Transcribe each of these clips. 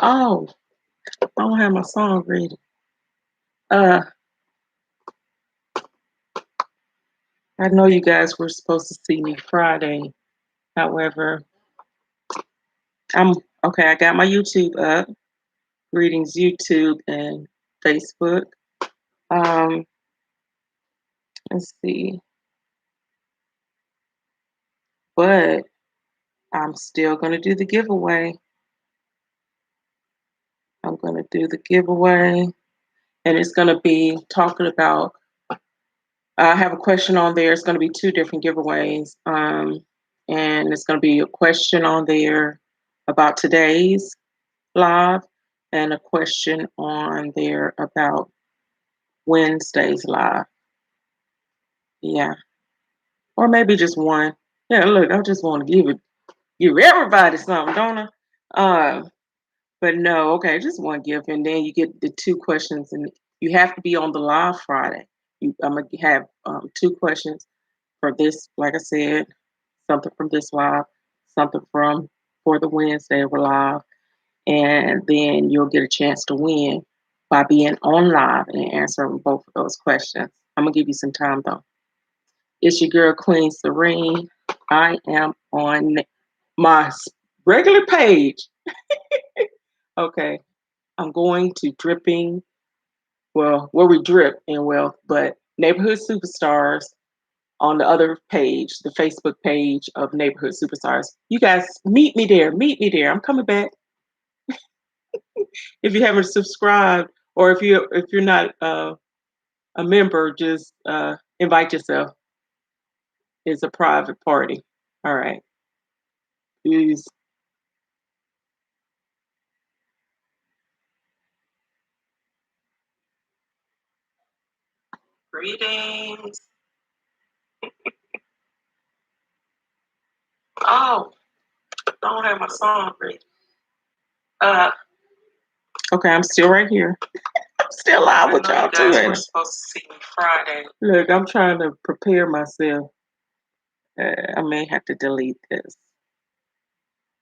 Oh, I don't have my song ready. Uh, I know you guys were supposed to see me Friday. However, I'm okay. I got my YouTube up. Greetings, YouTube and Facebook. Um, let's see. But I'm still gonna do the giveaway. I'm gonna do the giveaway, and it's gonna be talking about. I have a question on there. It's gonna be two different giveaways. And it's gonna be a question on there about today's live, and a question on there about Wednesday's live. Yeah, or maybe just one. Yeah, look, I just want to give everybody something, don't I? But no, okay, just one gift, and then you get the two questions, and you have to be on the live Friday. I'm gonna have two questions for this, like I said, something from this live, something from for the Wednesday of live, and then you'll get a chance to win by being on live and answering both of those questions. I'm gonna give you some time though. It's your girl Queen Serene. I am on my regular page. Okay, I'm going to dripping, well, where we drip in wealth, but neighborhood superstars on the other page, the Facebook page of neighborhood superstars. You guys meet me there. Meet me there. I'm coming back. If you haven't subscribed, or if you're not a member, just invite yourself. It's a private party. All right. Peace. Greetings. Oh, I don't have my song ready. Uh, okay, I'm still right here. I'm still live with y'all too. We're supposed to see me Friday. Look, I'm trying to prepare myself. I may have to delete this.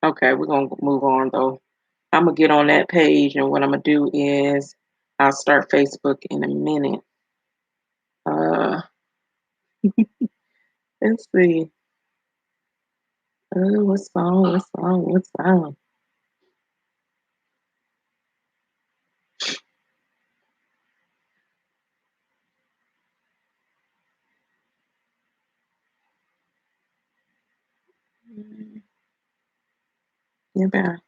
Okay, we're gonna move on though. I'm gonna get on that page, and what I'm gonna do is I'll start Facebook in a minute. Uh, let's see. What song? What song? What song? Yeah,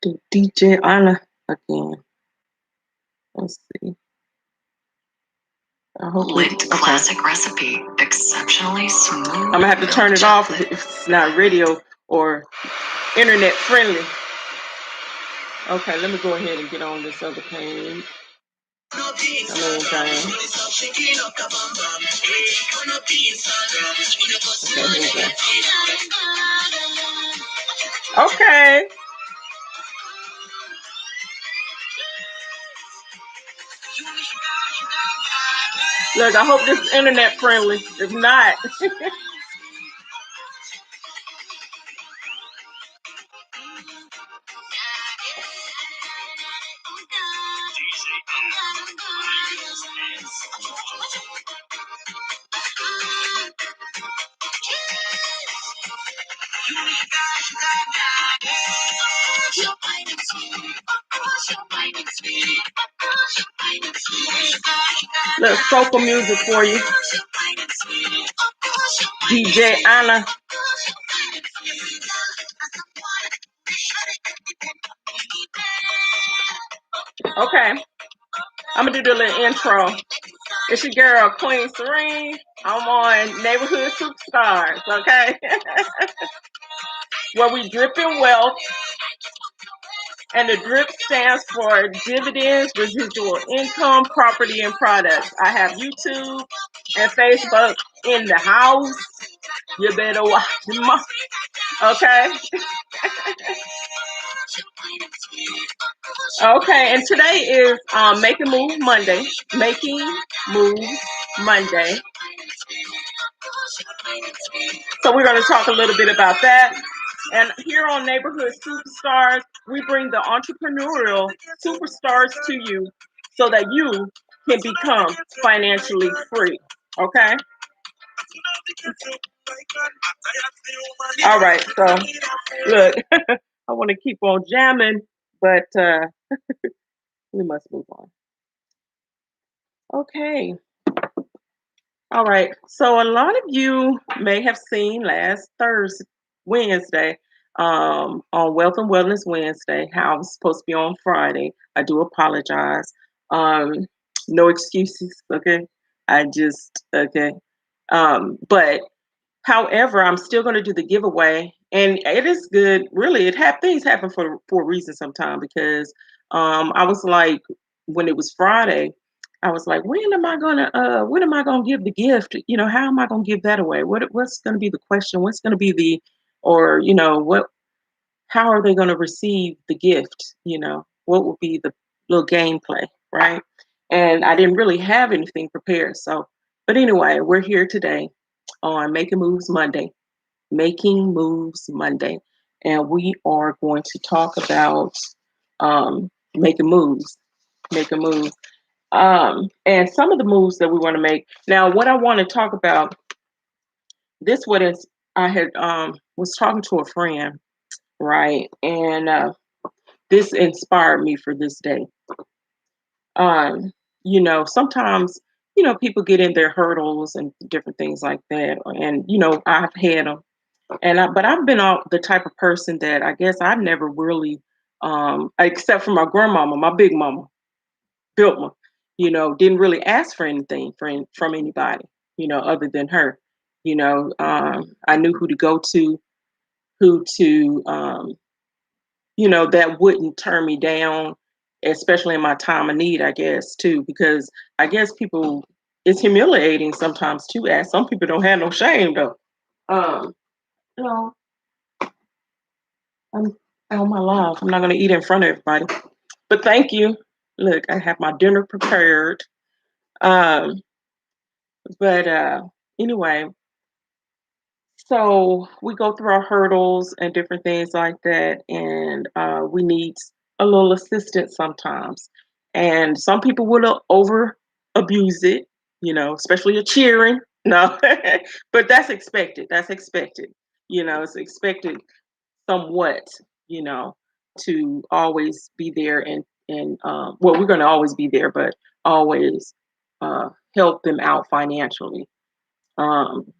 do DJ Anna again. Let's see. I hope Licked classic recipe, exceptionally smooth. I'm gonna have to turn it off if it's not radio or internet friendly. Okay, let me go ahead and get on this other page. Hello, Diane. Okay. Look, I hope this is internet friendly. If not, little soca music for you. DJ Anna. Okay, I'm gonna do the little intro. It's your girl, Queen Serene. I'm on Neighborhood Superstars, okay? Where we drip in wealth. And the DRIP stands for Dividends, Residual Income, Property, and Products. I have YouTube and Facebook in the house. You better watch them up, okay? Okay, and today is Making Move Monday. Making Move Monday. So we're going to talk a little bit about that. And here on Neighborhood Superstars, we bring the entrepreneurial superstars to you so that you can become financially free. Okay? All right. So, look, I want to keep on jamming, but we must move on. Okay. All right. So a lot of you may have seen last Thursday, Wednesday, on Wealth and Wellness Wednesday, how I was supposed to be on Friday. I do apologize. Um, no excuses. Okay. I just, okay. But however, I'm still going to do the giveaway, and it is good. Really, things happen for a reason sometimes because I was like, when it was Friday, I was like, when am I gonna give the gift? You know, how am I gonna give that away? What's going to be the question? What's going to be the, or what? How are they going to receive the gift? What will be the little gameplay, right? And I didn't really have anything prepared, so. But anyway, we're here today on Making Moves Monday, and we are going to talk about making moves, make a move, and some of the moves that we want to make. Now, what I want to talk about this, what is I had was talking to a friend, right, and this inspired me for this day. Um, Sometimes people get in their hurdles and different things like that, and I've had them. But I've been the type of person that I guess I've never really, except for my grandmama, my big mama, Biltma, didn't really ask for anything from anybody, other than her. I knew who to go to, who to, that wouldn't turn me down, especially in my time of need, I guess, too, because I guess it's humiliating sometimes to ask. Some people don't have no shame though. Um, you know, I'm on my live. I'm not going to eat in front of everybody. But thank you. Look, I have my dinner prepared. Um, but anyway, so we go through our hurdles and different things like that. And we need a little assistance sometimes. And some people will over abuse it, especially a cheering. No, but that's expected. That's expected. It's expected somewhat, you know, to always be there and well, we're going to always be there, but always help them out financially. Um,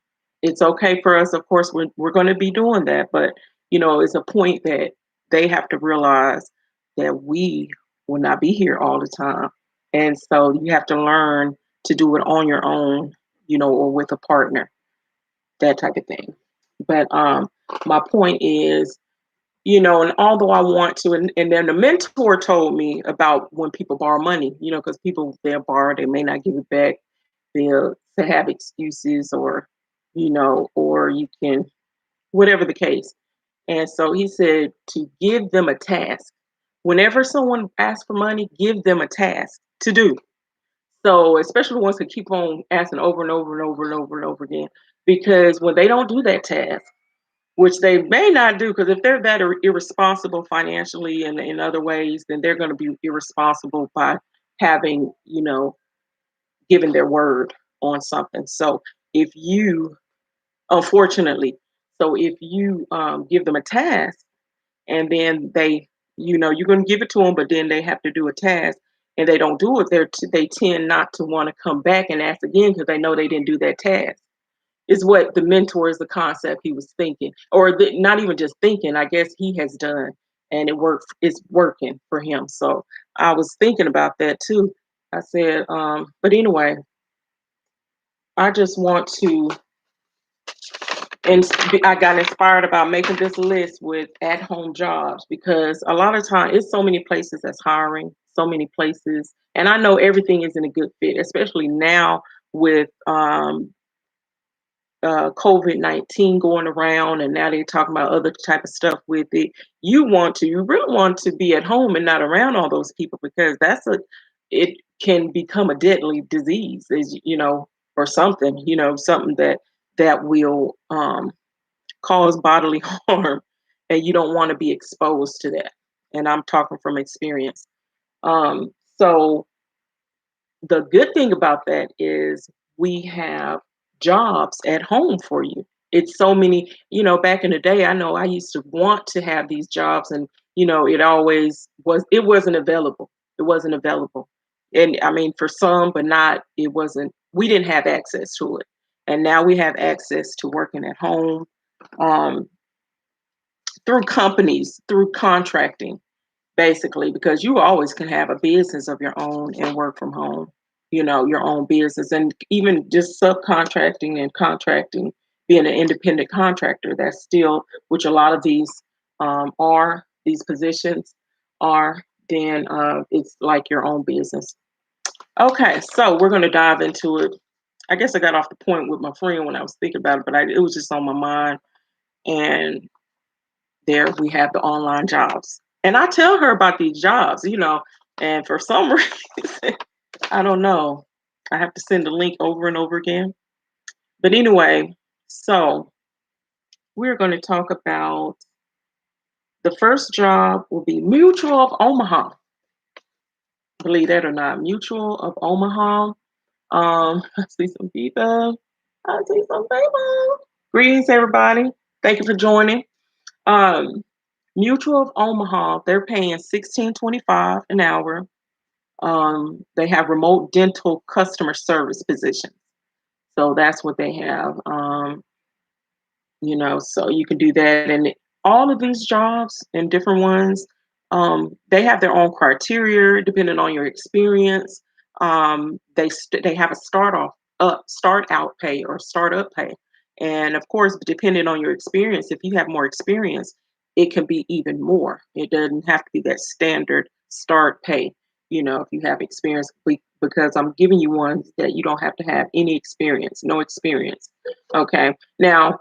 it's okay for us, of course, we're going to be doing that, but it's a point that they have to realize that we will not be here all the time, and so you have to learn to do it on your own, or with a partner, that type of thing. But my point is, and although I want to, and then the mentor told me about when people borrow money, because people, they'll borrow, they may not give it back, they'll to have excuses, or you can, whatever the case. And so he said to give them a task. Whenever someone asks for money, give them a task to do. So especially the ones who keep on asking over and over and over and over and over again, because when they don't do that task, which they may not do, because if they're that irresponsible financially and in other ways, then they're going to be irresponsible by having, given their word on something. So if you, unfortunately, so if you give them a task and then they, you're going to give it to them, but then they have to do a task and they don't do it, they tend not to want to come back and ask again because they know they didn't do that task, is what the mentor is, the concept he was thinking, or not even just thinking, I guess he has done, and it's working for him. So I was thinking about that too. I said, but anyway, I just want to, and I got inspired about making this list with at-home jobs, because a lot of time it's so many places that's hiring, so many places, and I know everything isn't a good fit, especially now with COVID-19 going around, and now they're talking about other type of stuff with it. You really want to be at home and not around all those people, because it can become a deadly disease, or something, something that will cause bodily harm. and you don't want to be exposed to that. And I'm talking from experience. So the good thing about that is we have jobs at home for you. It's so many, back in the day, I know I used to want to have these jobs, and it always it wasn't available. It wasn't available. And I mean, for some, but not, it wasn't, we didn't have access to it. And now we have access to working at home, um, through companies, through contracting, basically, because you always can have a business of your own and work from home, your own business, and even just subcontracting and contracting, being an independent contractor, that's still, which a lot of these positions are, then it's like your own business. Okay, so we're going to dive into it. I guess I got off the point with my friend when I was thinking about it, but it was just on my mind. And there we have the online jobs. And I tell her about these jobs, and for some reason, I don't know. I have to send the link over and over again. But anyway, so we're going to talk about the first job will be Mutual of Omaha. Believe that or not, Mutual of Omaha. I see some people. I see some people. Greetings, everybody. Thank you for joining. Um, Mutual of Omaha, they're paying $16.25 an hour. They have remote dental customer service positions. So that's what they have. So you can do that. And all of these jobs and different ones, they have their own criteria depending on your experience. They have a start out pay or startup pay. And of course, depending on your experience, if you have more experience, it can be even more. It doesn't have to be that standard start pay, if you have experience, because I'm giving you ones that you don't have to have any experience, no experience. Okay. Now,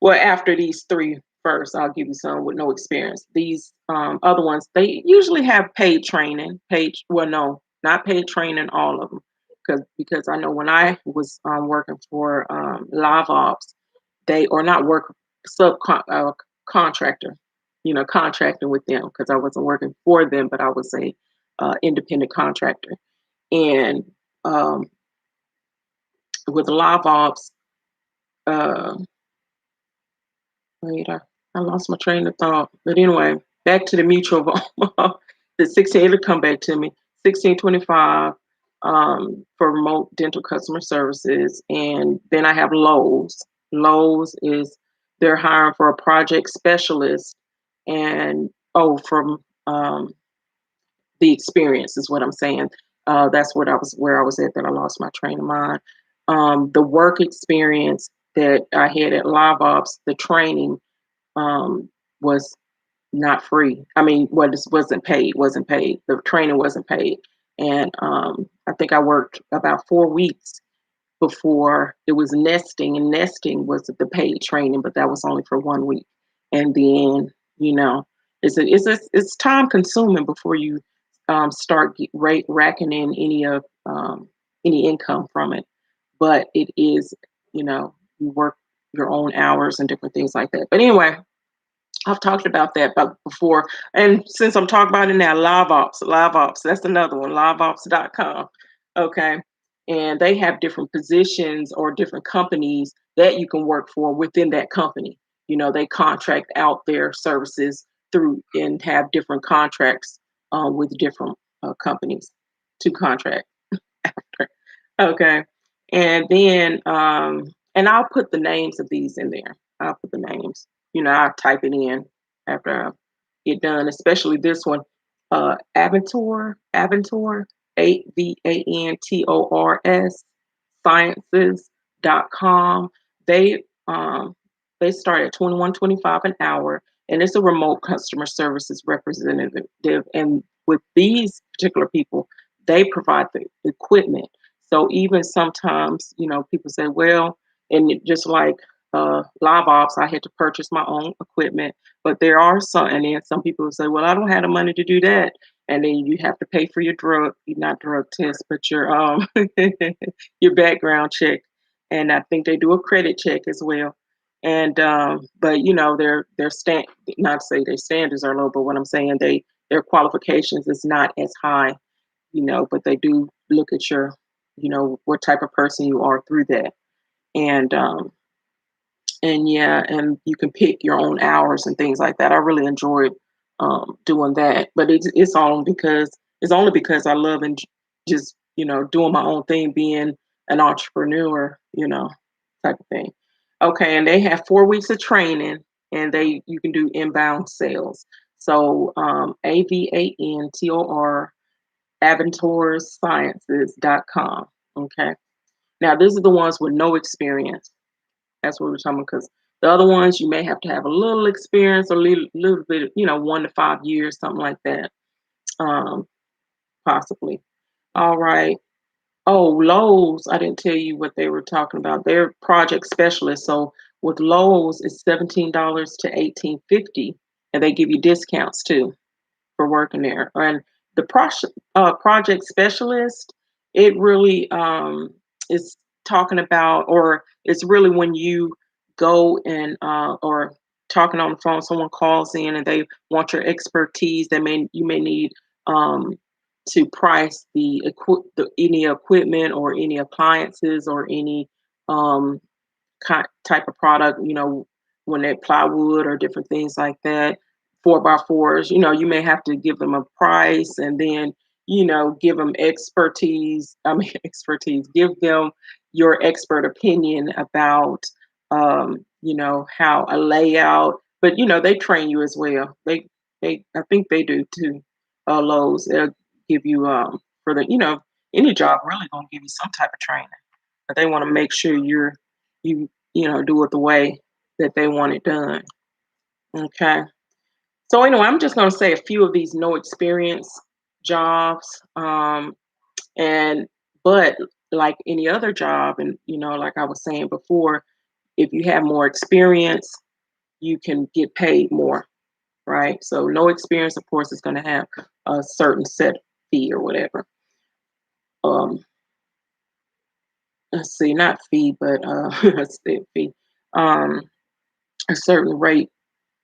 well, after these three first, I'll give you some with no experience. These other ones, they usually have paid training. Well, no, not paid training, all of them, because I know when I was working for Live Ops, they or not work sub contractor, contracting with them because I wasn't working for them, but I was a independent contractor, and um, with Live Ops. Uh, Wait, I lost my train of thought. But anyway, back to the Mutual of Omaha. The 16, it'll come back to me. 1625 for remote dental customer services. And then I have Lowe's. Lowe's is they're hiring for a project specialist. And from the experience is what I'm saying. That's what where I was at that I lost my train of mind. The work experience that I had at Live Ops, the training was not free. I mean, what wasn't paid, wasn't paid. The training wasn't paid. And I think I worked about 4 weeks before it was nesting, and nesting was the paid training, but that was only for 1 week. And then, it's time consuming before you start racking in any income from it. But it is, you work your own hours and different things like that. But anyway, I've talked about that before. And since I'm talking about it now, Live Ops, that's another one, liveops.com. Okay. And they have different positions or different companies that you can work for within that company. They contract out their services through and have different contracts with different companies to contract after. Okay. And then, and I'll put the names of these in there. I'll put the names. I'll type it in after I get done, especially this one. Aventor, Avantors, sciences.com. They they start at 21.25 an hour, and it's a remote customer services representative. And with these particular people, they provide the equipment. So even sometimes, people say, well, and just like Live Ops, I had to purchase my own equipment. But there are some, and then some people say, well, I don't have the money to do that. And then you have to pay for your not drug test, but your your background check. And I think they do a credit check as well. And but you know, their stand not to say their standards are low, but what I'm saying their qualifications is not as high, you know, but they do look at your, you know, what type of person you are through that. And and yeah, and you can pick your own hours and things like that. I really enjoyed doing that, but it's only because I love and just, you know, doing my own thing, being an entrepreneur, you know, type of thing. Okay, and they have 4 weeks of training, and they you can do inbound sales. So AVANTOR aventuresciences.com. Okay, now these are the ones with no experience. That's what we're talking about, because the other ones you may have to have a little experience, a little bit, you know, 1 to 5 years, something like that, um, possibly. All right. Oh, Lowe's, I didn't tell you what they were talking about. They're project specialists. So with Lowe's, it's $17 to 18.50, and they give you discounts too for working there. And the project specialist, it really is talking about, or it's really when you go and or talking on the phone, someone calls in and they want your expertise. You may need um, to price any equipment or any appliances or any um, type of product, you know, when they plywood or different things like that, 4x4s, you know, you may have to give them a price and then, you know, give them expertise. I mean, expertise, give them your expert opinion about, you know, how a layout, but, you know, they train you as well. I think they do too. Lowe's, they'll give you, for the, you know, any job really gonna give you some type of training, but they want to make sure you know, do it the way that they want it done. Okay. So anyway, I'm just going to say a few of these no experience jobs. And but like any other job, and you know, like I was saying before, if you have more experience, you can get paid more, right? So no experience, of course, is going to have a certain set fee or whatever. Um, let's see, not fee, but let's see, fee. Um, a certain rate,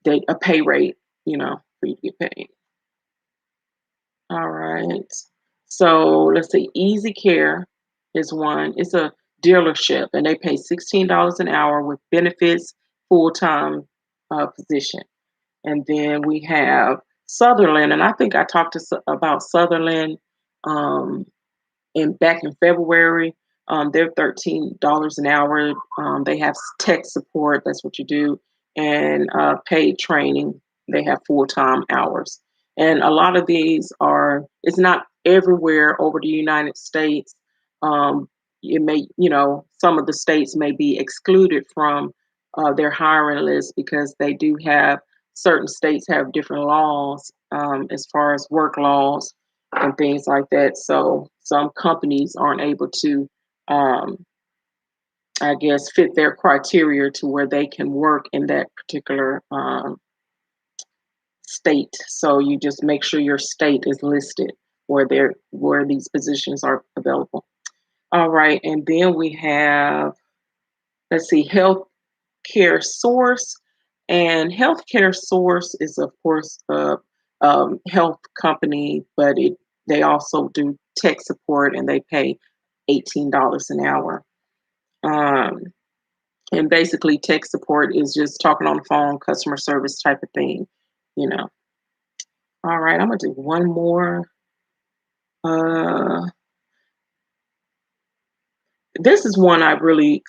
a pay rate, you know, for you to get paid. All right. So let's see, Easy Care is one. It's a dealership, and they pay $16 an hour with benefits, full time position. And then we have Sutherland, and I think I talked about Sutherland um, back in February. They're $13 an hour. They have tech support. That's what you do, and paid training. They have full time hours, and a lot of these are. It's not everywhere over the United States. Um, it may, you know, some of the states may be excluded from their hiring list because they do have certain states have different laws as far as work laws and things like that. So some companies aren't able to, um, I guess, fit their criteria to where they can work in that particular state. So you just make sure your state is listed where these positions are available. All right, and then we have, let's see, Healthcare Source, and Healthcare Source is of course a health company, but it they also do tech support and they pay $18 an hour. Um, and basically, tech support is just talking on the phone, customer service type of thing, you know. All right, I'm gonna do one more. Uh, this is one I really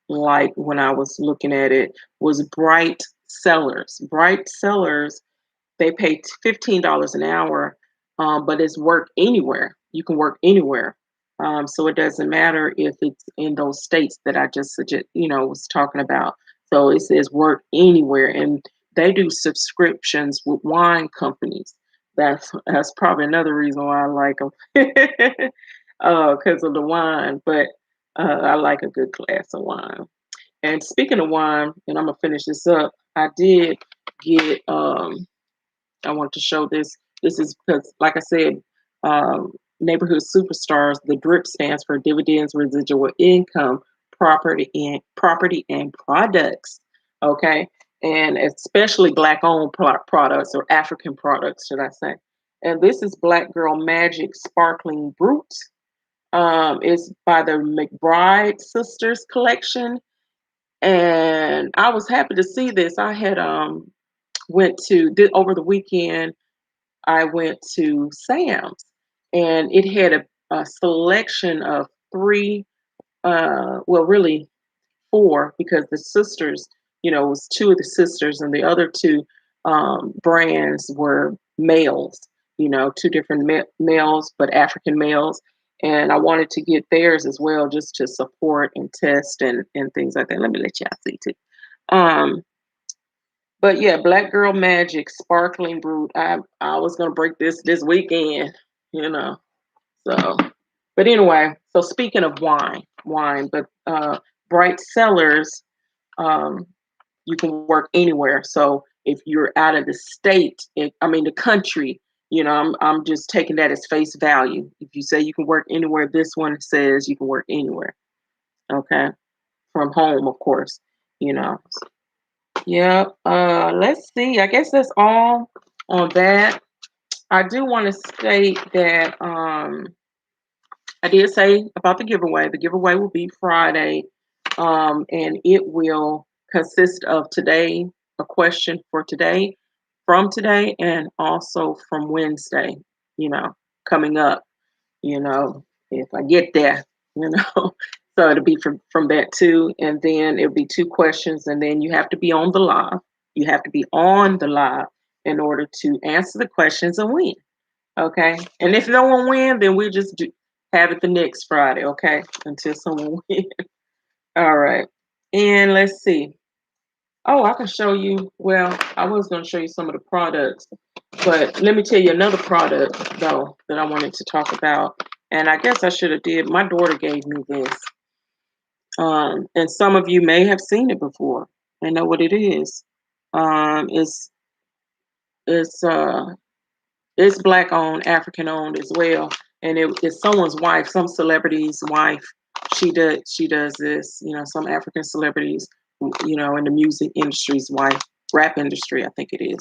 like when I was looking at it was Bright Sellers. Bright Sellers, they pay $15 an hour, but it's work anywhere. You can work anywhere. So it doesn't matter if it's in those states that I just suggest, you know, was talking about. So it says work anywhere, and they do subscriptions with wine companies. That's probably another reason why I like them, because of the wine. But I like a good glass of wine. And speaking of wine, and I'm gonna finish this up. I did get I want to show this. This is because, like I said, Neighborhood Superstars, the DRIP stands for Dividends Residual Income property and products. Okay, and especially black-owned products or African products, should I say? And this is Black Girl Magic Sparkling Brut. It's by the McBride Sisters collection, and I was happy to see this. I had went to did over the weekend. I went to Sam's, and it had a selection of three, well, really four, because the sisters, it was two of the sisters, and the other two brands were males. Two different males, but African males. And I wanted to get theirs as well, just to support and test and things like that. Let me let y'all see too. Um, but yeah, Black Girl Magic Sparkling Brut. I was gonna break this weekend, you know. So, but anyway, so speaking of wine, but Bright Cellars, um, you can work anywhere. So if you're out of the state, I mean the country, I'm just taking that as face value. If you say you can work anywhere, this one says you can work anywhere. Okay, from home, of course. You know. Yep. Let's see. I guess that's all on that. I do want to state that I did say about the giveaway. The giveaway will be Friday, and it will consist of today, a question for today, from today, and also from Wednesday. You know, coming up. If I get there. You know, so it'll be from that too, and then it'll be two questions, and then you have to be on the live. You have to be on the live in order to answer the questions and win. Okay. And if no one wins, then we'll just have it the next Friday. Okay. Until someone wins. All right. And let's see. Oh, I can show you. Well, I was going to show you some of the products, but let me tell you another product though that I wanted to talk about. And I guess I should have did. My daughter gave me this. And some of you may have seen it before and know what it is. It's it's uh It's black owned, African owned as well, and it's someone's wife, some celebrity's wife. She does this. Some African celebrities, in the music industry's wife, rap industry, I think it is.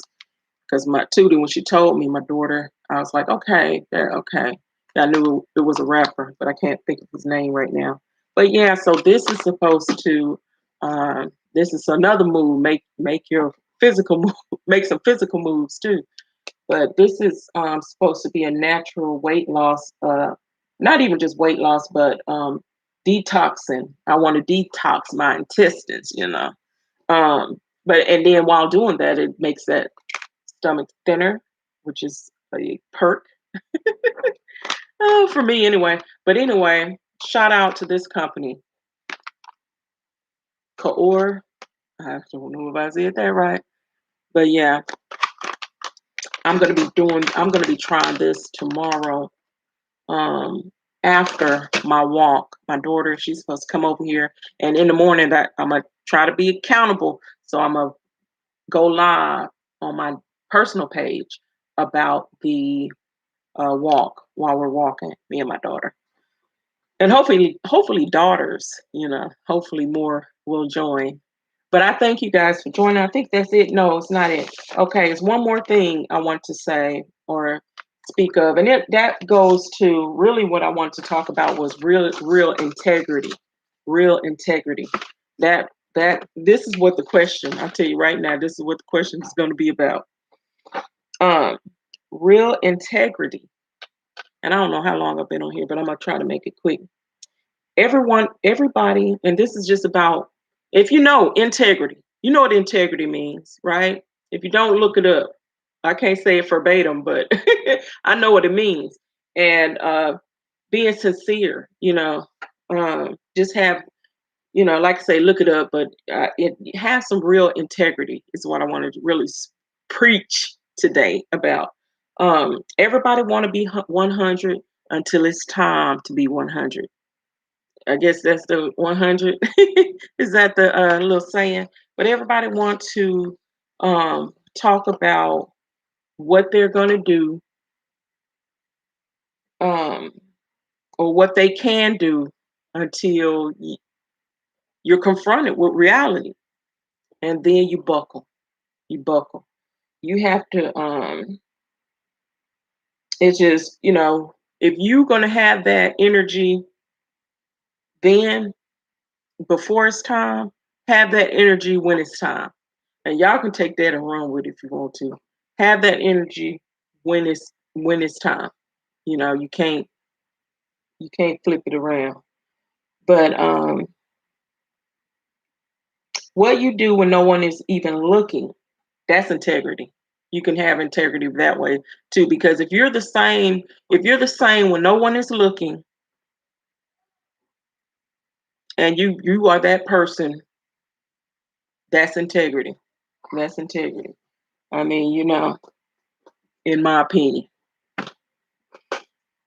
Because my Tootie, when she told me, my daughter, I was like, okay, yeah, okay. I knew it was a rapper, but I can't think of his name right now. But yeah, so this is supposed to, this is another move. Make your physical move, make some physical moves too. But this is supposed to be a natural weight loss, not even just weight loss, but detoxing. I want to detox my intestines. But and then while doing that, it makes that stomach thinner, which is a perk for me anyway. But anyway, shout out to this company, Kaor. I don't know if I said that right, but yeah, I'm gonna be trying this tomorrow, um, after my walk. My daughter, she's supposed to come over here, and in the morning that I'm gonna try to be accountable. So I'm gonna go live on my personal page about the walk while we're walking, me and my daughter, and hopefully daughters, hopefully more will join. But I thank you guys for joining. I think that's it. No, it's not it. Okay, it's one more thing I want to say or speak of, and that goes to really what I want to talk about was real integrity, real integrity. That this is what the question. I'll tell you right now. This is what the question is going to be about. Um, Real integrity. And I don't know how long I've been on here, but I'm gonna try to make it quick. Everybody, and this is just about, if you know integrity, you know what integrity means, right? If you don't, look it up. I can't say it verbatim, but I know what it means. And being sincere, just have, like I say, look it up, but it has some real integrity is what I want to really preach today about. Everybody want to be 100 until it's time to be 100. I guess that's the 100. Is that the little saying? But everybody want to talk about what they're going to do, um, or what they can do until you're confronted with reality, and then you buckle. You buckle. You have to. It's just if you're gonna have that energy, then before it's time, have that energy when it's time. And y'all can take that and run with it if you want to. Have that energy when it's time. You can't flip it around. But what you do when no one is even looking, that's integrity. You can have integrity that way too. Because if you're the same when no one is looking, and you are that person, that's integrity. That's integrity. I mean, in my opinion.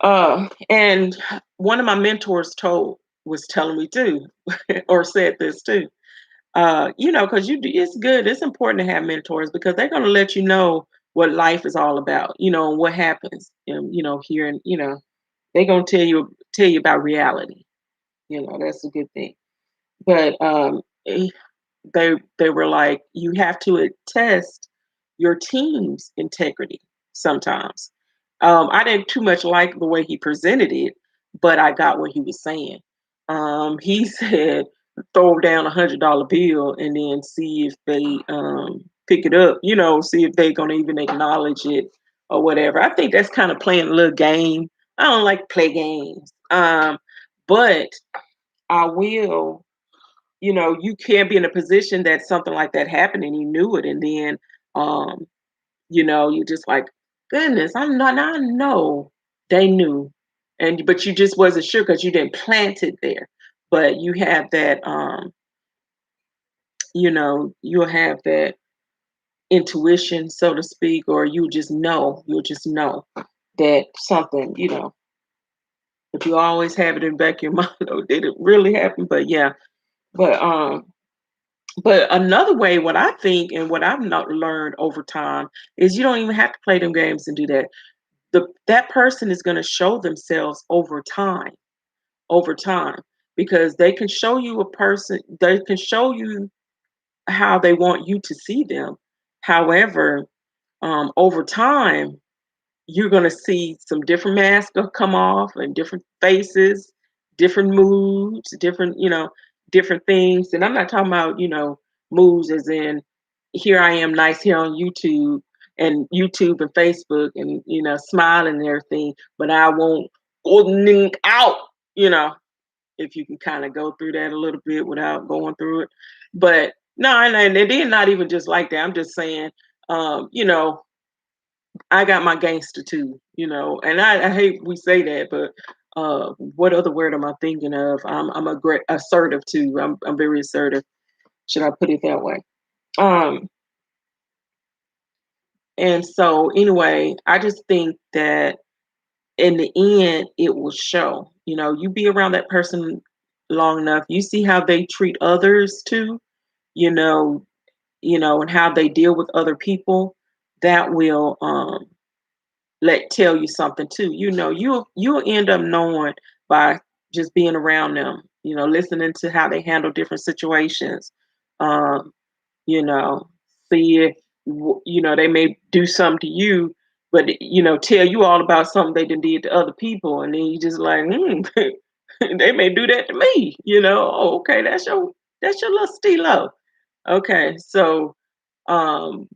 And one of my mentors was telling me too, or said this too. Because it's good, it's important to have mentors because they're gonna let you know what life is all about, and what happens, here, and they're gonna tell you about reality. That's a good thing. But they were like, you have to test your team's integrity sometimes. I didn't too much like the way he presented it, but I got what he was saying. He said, throw down $100 bill and then see if they pick it up. See if they're gonna even acknowledge it or whatever. I think that's kind of playing a little game. I don't like to play games, but I will. You can't be in a position that something like that happened and you knew it, and then um you're just like, goodness, I know they knew, but you just wasn't sure because you didn't plant it there. But you have that, you'll have that intuition, so to speak, or you'll just know that something, but you always have it in the back of your mind. Oh, did it really happen? But yeah, but another way, what I think and what I've not learned over time is you don't even have to play them games and do that. That person is going to show themselves over time, because they can show you how they want you to see them. However, over time, you're going to see some different masks come off and different faces, different moods, different things. And I'm not talking about, moods as in, here I am nice here on YouTube and Facebook and, smiling and everything, but I won't go out, you know, if you can kind of go through that a little bit without going through it. But no, and they're not even just like that. I'm just saying, um, you know, I got my gangster too, and I hate we say that, but what other word am I thinking of? I'm a great assertive too. I'm very assertive. Should I put it that way? Um, and so anyway, I just think that in the end, it will show. You be around that person long enough, you see how they treat others too. You know, and how they deal with other people. That will tell you something too. You'll end up knowing by just being around them. Listening to how they handle different situations. Um, you know, see if they may do something to you, but tell you all about something they done did to other people, and then you just like, they may do that to me. Oh, okay, that's your little stilo. Okay, so and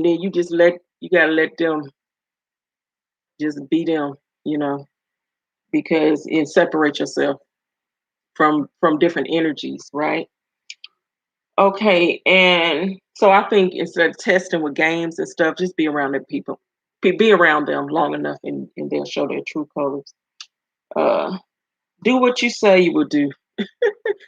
then you gotta let them just be them, you know, because it separate yourself from different energies, right? Okay, and so I think instead of testing with games and stuff, just be around the people. Be around them long enough, and they'll show their true colors. Uh, do what you say you will do.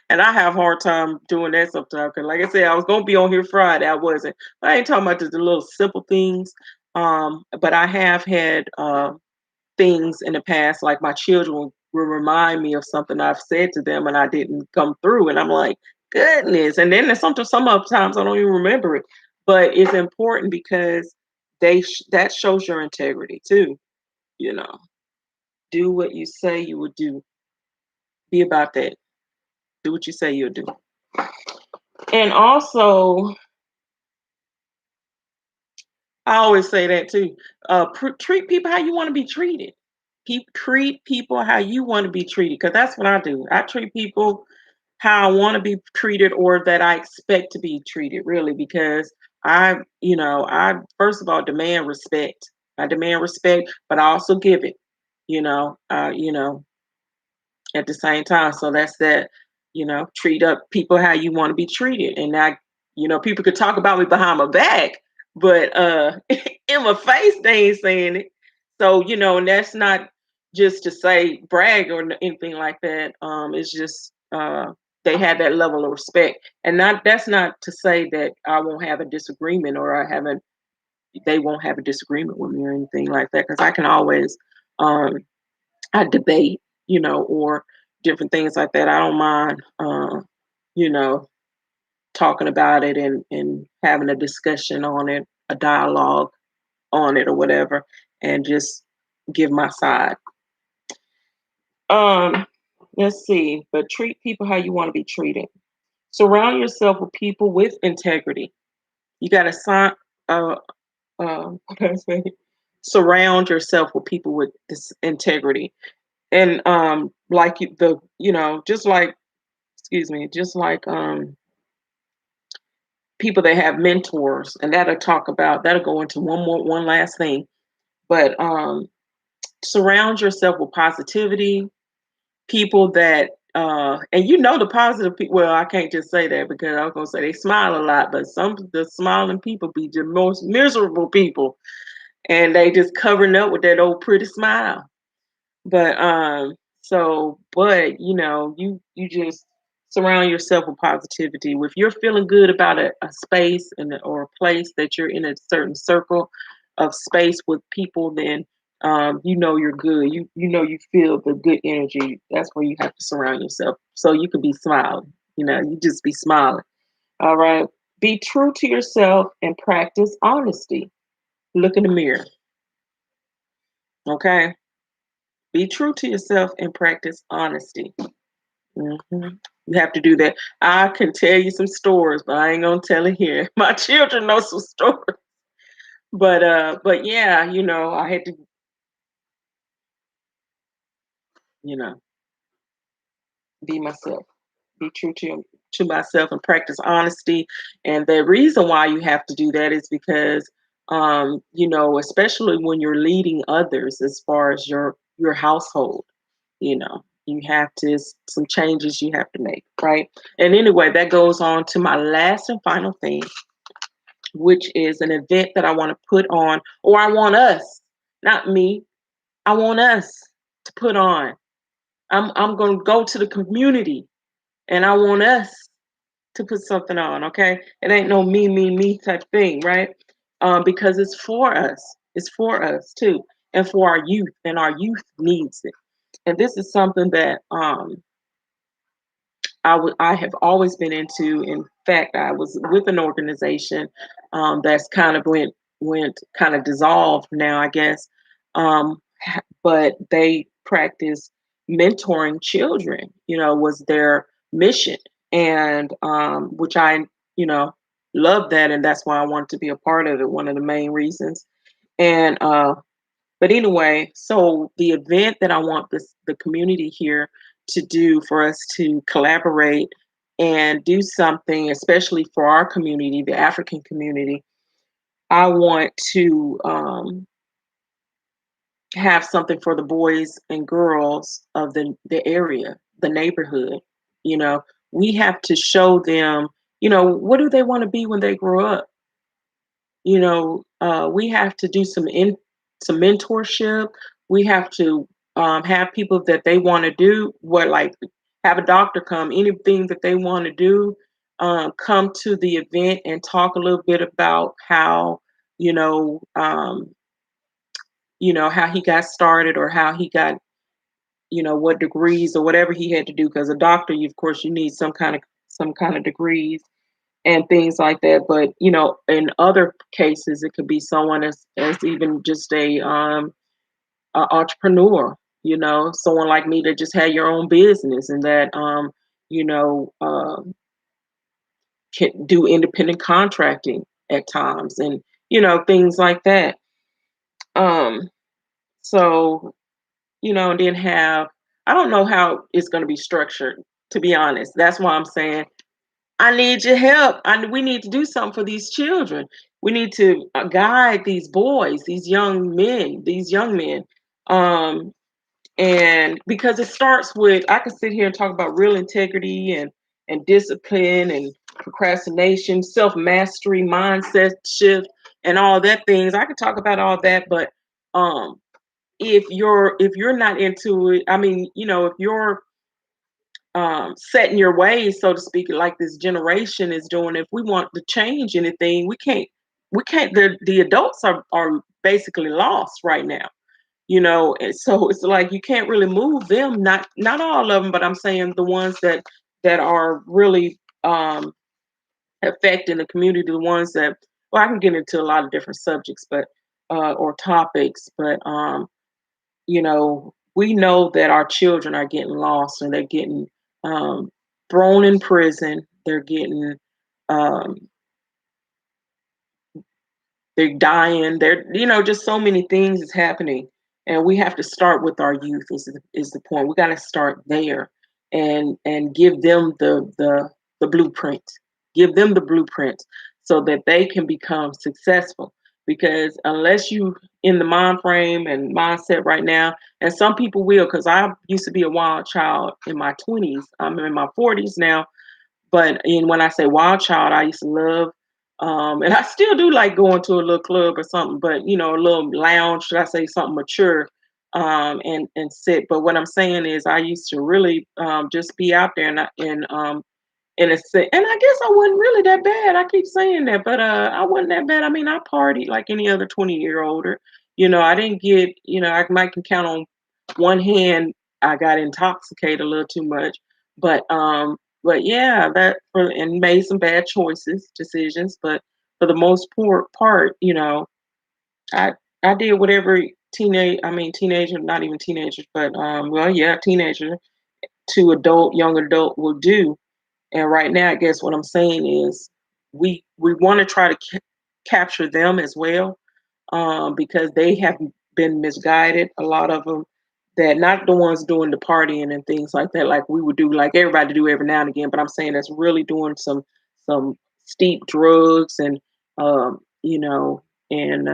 And I have a hard time doing that sometimes. Cause like I said, I was gonna be on here Friday. I wasn't. I ain't talking about just the little simple things. But I have had things in the past, like my children will remind me of something I've said to them and I didn't come through. And I'm like, goodness. And then there's some of times I don't even remember it. But it's important because that shows your integrity too. You know, do what you say you would do. Be about that. Do what you say you'll do. And also, I always say that too. Treat people how you want to be treated. Treat people how you want to be treated, because that's what I do. I treat people how I want to be treated, or that I expect to be treated, really, because I first of all demand respect. I demand respect, but I also give it. You know, at the same time. So that's that, treat up people how you want to be treated. And people could talk about me behind my back, but in my face, they ain't saying it. So, and that's not just to say brag or anything like that. It's just they have that level of respect. And not that's not to say that I won't have a disagreement, or they won't have a disagreement with me or anything like that. Because I can always um I debate, or different things like that. I don't mind, you know, talking about it, and having a discussion on it, a dialogue on it, or whatever, and just give my side. Um, let's see, but treat people how you want to be treated. Surround yourself with people with integrity. You got to uh, what did I say? Surround yourself with people with this integrity, and like just like, excuse me, just like people that have mentors, and that'll go into one last thing. But surround yourself with positivity, people that and the positive people. Well, I can't just say that, because I was gonna say they smile a lot, but some of the smiling people be the most miserable people, and they just covering up with that old pretty smile. But you just surround yourself with positivity. If you're feeling good about a space or a place, that you're in a certain circle of space with people, then you're good. You feel the good energy. That's where you have to surround yourself, so you can be smiling. You just be smiling. All right. Be true to yourself and practice honesty. Look in the mirror. Okay. Be true to yourself and practice honesty. Mhm. You have to do that. I can tell you some stories, but I ain't gonna tell it here. My children know some stories, but yeah, I had to, you know, be myself, be true to myself, and practice honesty. And the reason why you have to do that is because, especially when you're leading others, as far as your household, you have to some changes you have to make, right? And anyway, that goes on to my last and final thing, which is an event that I want to put on, or I want us, not me, I want us to put on. I'm going to go to the community, and I want us to put something on, okay? It ain't no me type thing, right? Because it's for us. It's for us too, and for our youth, and our youth needs it. And this is something that I have always been into. In fact, I was with an organization that's kind of went kind of dissolved now, I guess. But they practice mentoring children. Was their mission, and which I you know love that, and that's why I wanted to be a part of it. One of the main reasons. And but anyway, so the event that I want the community here to do, for us to collaborate and do something, especially for our community, the African community, I want to have something for the boys and girls of the area, the neighborhood. You know, we have to show them, what do they want to be when they grow up? We have to do some mentorship. We have to have people that they want to do what, like, have a doctor come, anything that they want to do, come to the event and talk a little bit about how, you know, um, how he got started, or how he got, what degrees or whatever he had to do. Because a doctor, of course, you need some kind of degrees and things like that. But in other cases, it could be someone as even just a entrepreneur. Someone like me that just had your own business, and that you know can do independent contracting at times, and things like that. Um, so and then have I don't know how it's going to be structured. To be honest, that's why I'm saying I need your help. We need to do something for these children. We need to guide these boys, these young men. Um, and because it starts with, I can sit here and talk about real integrity and discipline and procrastination, self mastery, mindset shift, and all that things. I could talk about all that, but um, if you're not into it, I mean, if you're set in your ways, so to speak, like this generation is doing. If we want to change anything, we can't. We can't. The adults are basically lost right now. And so it's like you can't really move them. Not all of them, but I'm saying the ones that are really affecting the community. The ones that, well, I can get into a lot of different subjects, but or topics, but we know that our children are getting lost and they're getting um, thrown in prison. Um, they're dying. Just so many things is happening, and we have to start with our youth. Is the point? We got to start there, and give them the blueprint. Give them the blueprint so that they can become successful. Because unless you in the mind frame and mindset right now, and some people will, because I used to be a wild child in my 20s. I'm in my 40s now, but when I say wild child, I used to love, and I still do like going to a little club or something, but a little lounge, should I say something mature, and sit. But what I'm saying is, I used to really just be out there and I guess I wasn't really that bad. I keep saying that, but I wasn't that bad. I mean, I partied like any other 20-year older. I didn't get, I might can count on one hand. I got intoxicated a little too much, but yeah, and made some bad decisions. But for the most part, I I did whatever teenager, not even teenagers, but well, yeah, teenager to young adult will do. And right now, I guess what I'm saying is we want to try to capture them as well, because they have been misguided. A lot of them, that not the ones doing the partying and things like that, like we would do, like everybody do every now and again. But I'm saying that's really doing some steep drugs and um, you know and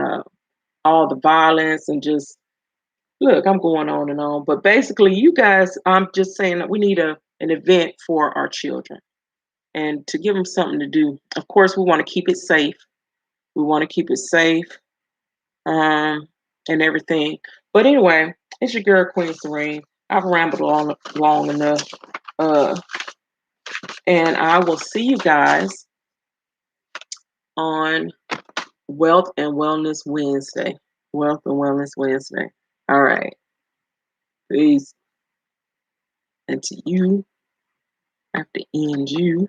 all the violence and just look. I'm going on and on, but basically, you guys, I'm just saying that we need an event for our children and to give them something to do. Of course, we want to keep it safe. We want to keep it safe, um, and everything. But anyway, it's your girl Queen Serene. I've rambled long enough, uh, and I will see you guys on Wealth and Wellness Wednesday. Wealth and Wellness Wednesday. All right, peace. And to you, I have to end you.